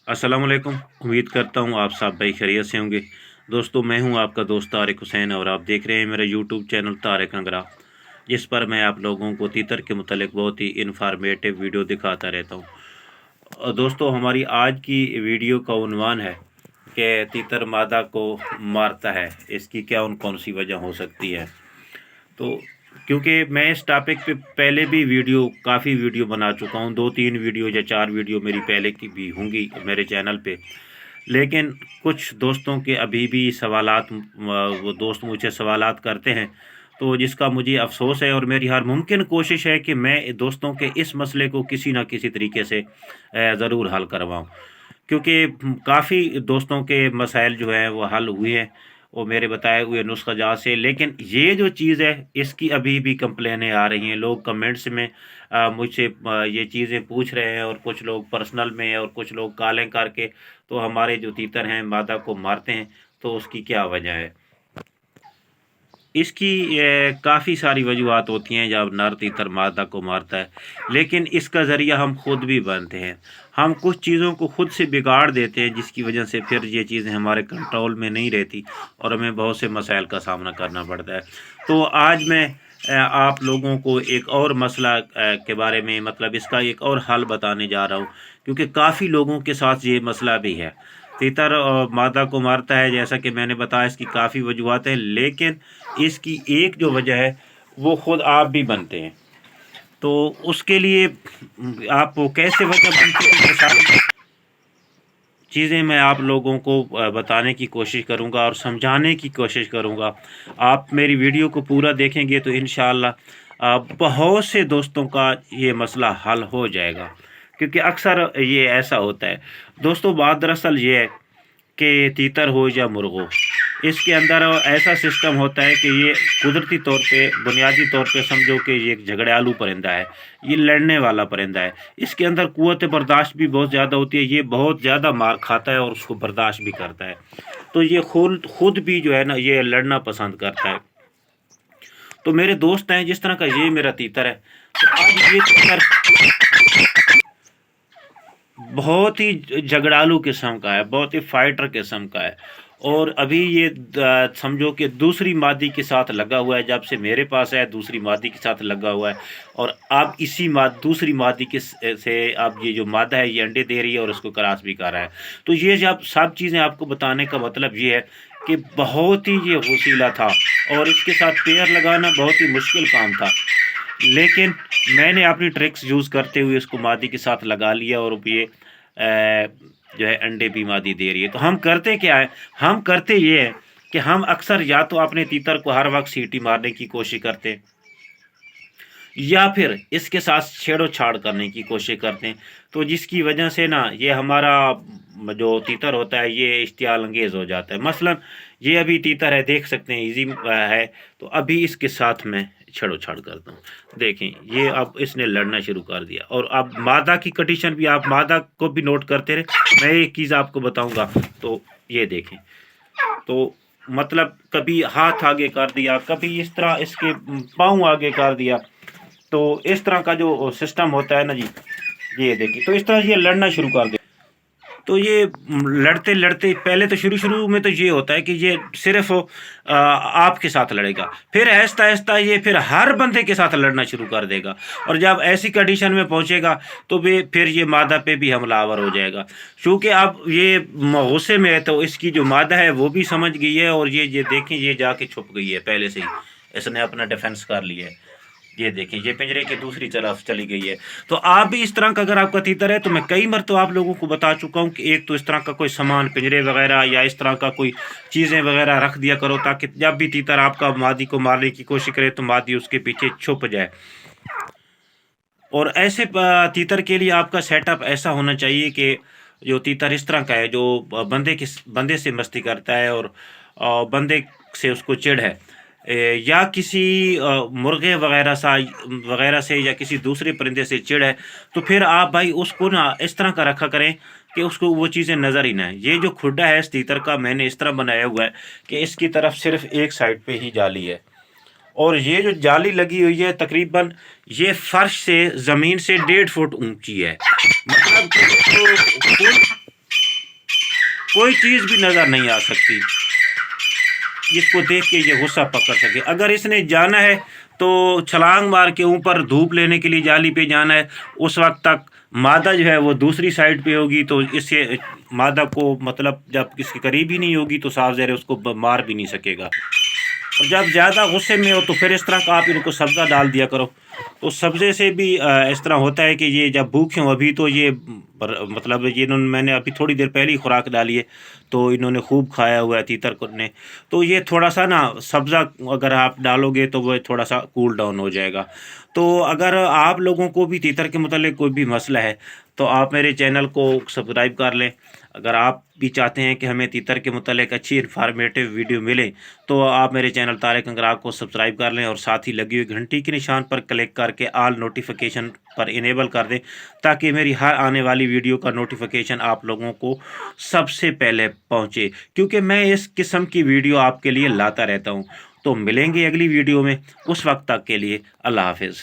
अस्सलाम वालेकुम। उम्मीद करता हूँ आप सब भाई खैरियत से होंगे। दोस्तों, मैं हूँ आपका दोस्त तारिक हुसैन और आप देख रहे हैं मेरा यूट्यूब चैनल तारिक अंगरा, जिस पर मैं आप लोगों को तीतर के मुतालिक बहुत ही इन्फॉर्मेटिव वीडियो दिखाता रहता हूँ। दोस्तों, हमारी आज की वीडियो का उन्वान है कि तीतर मादा को मारता है, इसकी क्या कौन सी वजह हो सकती है। तो क्योंकि मैं इस टॉपिक पे पहले भी काफ़ी वीडियो बना चुका हूँ, 2-3 वीडियो या 4 वीडियो मेरी पहले की भी होंगी मेरे चैनल पे। लेकिन कुछ दोस्तों के अभी भी सवालात वो दोस्त मुझसे सवालात करते हैं, तो जिसका मुझे अफ़सोस है और मेरी हर मुमकिन कोशिश है कि मैं दोस्तों के इस मसले को किसी न किसी तरीके से ज़रूर हल करवाऊँ। क्योंकि काफ़ी दोस्तों के मसाइल जो हैं वो हल हुए हैं वो मेरे बताए हुए नुस्ख़ा जात से। लेकिन ये जो चीज़ है इसकी अभी भी कंप्लेनें आ रही हैं। लोग कमेंट्स में मुझसे ये चीज़ें पूछ रहे हैं और कुछ लोग पर्सनल में और कुछ लोग कॉलें करके तो हमारे जो तीतर हैं मादा को मारते हैं, तो उसकी क्या वजह है। इसकी काफ़ी सारी वजूहत होती हैं जब नर तीतर मादा को मारता है, लेकिन इसका ज़रिया हम खुद भी बनते हैं। हम कुछ चीज़ों को खुद से बिगाड़ देते हैं जिसकी वजह से फिर ये चीज़ें हमारे कंट्रोल में नहीं रहती और हमें बहुत से मसाइल का सामना करना पड़ता है। तो आज मैं आप लोगों को एक और मसला के बारे में मतलब इसका एक और हल बताने जा रहा हूँ, क्योंकि काफ़ी लोगों के साथ ये मसला भी है। तीतर मादा को मारता है, जैसा कि मैंने बताया इसकी काफ़ी वजूहत हैं, लेकिन इसकी एक जो वजह है वो ख़ुद आप भी बनते हैं। तो उसके लिए आप वो कैसे वजह बनती है, ये सारी चीज़ें मैं आप लोगों को बताने की कोशिश करूँगा और समझाने की कोशिश करूँगा। आप मेरी वीडियो को पूरा देखेंगे तो इंशाअल्लाह बहुत से दोस्तों का ये मसला हल हो जाएगा, क्योंकि अक्सर ये ऐसा होता है। दोस्तों, बात दरअसल ये है कि तीतर हो या मुर्ग़, इसके अंदर ऐसा सिस्टम होता है कि ये कुदरती तौर पे बुनियादी तौर पे समझो कि ये एक झगड़ालू परिंदा है, ये लड़ने वाला परिंदा है। इसके अंदर क़ुव्वत बर्दाश्त भी बहुत ज़्यादा होती है, ये बहुत ज़्यादा मार खाता है और उसको बर्दाश्त भी करता है। तो ये खुद भी जो है ना ये लड़ना पसंद करता है। तो मेरे दोस्त हैं जिस तरह का ये मेरा तीतर है, तो आज ये तीतर बहुत ही झगड़ालू किस्म का है, बहुत ही फाइटर किस्म का है और अभी ये समझो कि दूसरी मादी के साथ लगा हुआ है। जब से मेरे पास है दूसरी मादी के साथ लगा हुआ है और अब इसी दूसरी मादी के से अब ये जो मादा है ये अंडे दे रही है और उसको क्रॉस भी कर रहा है। तो ये जब सब चीज़ें आपको बताने का मतलब ये है कि बहुत ही ये वसीला था और इसके साथ पेयर लगाना बहुत ही मुश्किल काम था, लेकिन मैंने अपनी ट्रिक्स यूज़ करते हुए इसको मादी के साथ लगा लिया और ये जो है अंडे भी मादी दे रही है। तो हम करते क्या है, हम करते ये है कि हम अक्सर या तो अपने तीतर को हर वक्त सीटी मारने की कोशिश करते हैं या फिर इसके साथ छेड़ो-छाड़ करने की कोशिश करते हैं। तो जिसकी वजह से ना ये हमारा जो तीतर होता है ये इश्तियाल अंगेज़ हो जाता है। मसलन ये अभी तीतर है, देख सकते हैं ईज़ी है, तो अभी इसके साथ मैं छेड़ो-छाड़ करता हूँ। देखें ये अब इसने लड़ना शुरू कर दिया और अब मादा की कंडीशन भी आप मादा को भी नोट करते रहे। मैं एक चीज़ आपको बताऊँगा, तो ये देखें, तो मतलब कभी हाथ आगे कर दिया, कभी इस तरह इसके पाँव आगे कर दिया। तो इस तरह का जो सिस्टम होता है ना जी, ये देखिए, तो इस तरह ये लड़ना शुरू कर दे। तो ये लड़ते-लड़ते पहले तो शुरू-शुरू में तो ये होता है कि ये सिर्फ़ आपके साथ लड़ेगा, फिर आहिस्ता-आहिस्ता ये फिर हर बंदे के साथ लड़ना शुरू कर देगा और जब ऐसी कंडीशन में पहुँचेगा तो फिर ये मादा पे भी हमलावर हो जाएगा। चूँकि अब ये गुस्से में है तो इसकी जो मादा है वो भी समझ गई है और ये देखें ये जाके छुप गई है पहले से ही, इसने अपना डिफेंस कर लिया है। ये देखें ये पिंजरे के दूसरी तरफ चली गई है। तो आप भी इस तरह का अगर आपका तीतर है, तो मैं कई मरतबा आप लोगों को बता चुका हूँ कि एक तो इस तरह का कोई सामान पिंजरे वगैरह या इस तरह का कोई चीज़ें वगैरह रख दिया करो, ताकि जब भी तीतर आपका मादी को मारने की कोशिश करे तो मादी उसके पीछे छुप जाए। और ऐसे तीतर के लिए आपका सेटअप ऐसा होना चाहिए कि जो तीतर इस तरह का है जो बंदे से मस्ती करता है और बंदे से उसको चिढ़ है, या किसी मुर्गे वगैरह से या किसी दूसरे परिंदे से चिढ़ है, तो फिर आप भाई उसको ना इस तरह का रखा करें कि उसको वो चीज़ें नज़र ही ना आए। ये जो खुड्डा है इस तीतर का मैंने इस तरह बनाया हुआ है कि इसकी तरफ सिर्फ एक साइड पे ही जाली है और ये जो जाली लगी हुई है तकरीबन ये फर्श से ज़मीन से 1.5 फुट ऊंची है। मतलब कि کوئی چیز بھی نظر نہیں آ سکتی جس کو دیکھ کے یہ غصہ پکڑ سکے۔ اگر اس نے جانا ہے تو چھلانگ مار کے اوپر دھوپ لینے کے لیے جالی پہ جانا ہے، اس وقت تک مادہ جو ہے وہ دوسری سائڈ پہ ہوگی، تو اس سے مادہ کو مطلب جب اس کے قریب ہی نہیں ہوگی تو صاف ظاہر ہے اس کو مار بھی نہیں سکے گا۔ اور جب زیادہ غصے میں ہو تو پھر اس طرح کا آپ ان کو سبزہ ڈال دیا کرو، تو سبزے سے بھی اس طرح ہوتا ہے کہ یہ جب بھوکے ہوں ابھی تو یہ مطلب یہ میں نے ابھی تھوڑی دیر پہلے ہی خوراک ڈالی ہے تو انہوں نے خوب کھایا ہوا ہے تیتر نے، تو یہ تھوڑا سا نا سبزہ اگر آپ ڈالو گے تو وہ تھوڑا سا کول ڈاؤن ہو جائے گا۔ تو اگر آپ لوگوں کو بھی تیتر کے متعلق کوئی بھی مسئلہ ہے تو آپ میرے چینل کو سبسکرائب کر لیں۔ اگر آپ بھی چاہتے ہیں کہ ہمیں تیتر کے متعلق اچھی انفارمیٹیو ویڈیو ملے تو آپ میرے چینل طارق انقلاب کو سبسکرائب کر لیں، اور ساتھ ہی لگی ہوئی گھنٹی کے نشان پر کلک کر کے آل نوٹیفیکیشن پر انیبل کر دیں، تاکہ میری ہر آنے والی ویڈیو کا نوٹیفیکیشن آپ لوگوں کو سب سے پہلے پہنچے، کیونکہ میں اس قسم کی ویڈیو آپ کے لیے لاتا رہتا ہوں۔ تو ملیں گے اگلی ویڈیو میں، اس وقت تک کے لیے اللہ حافظ۔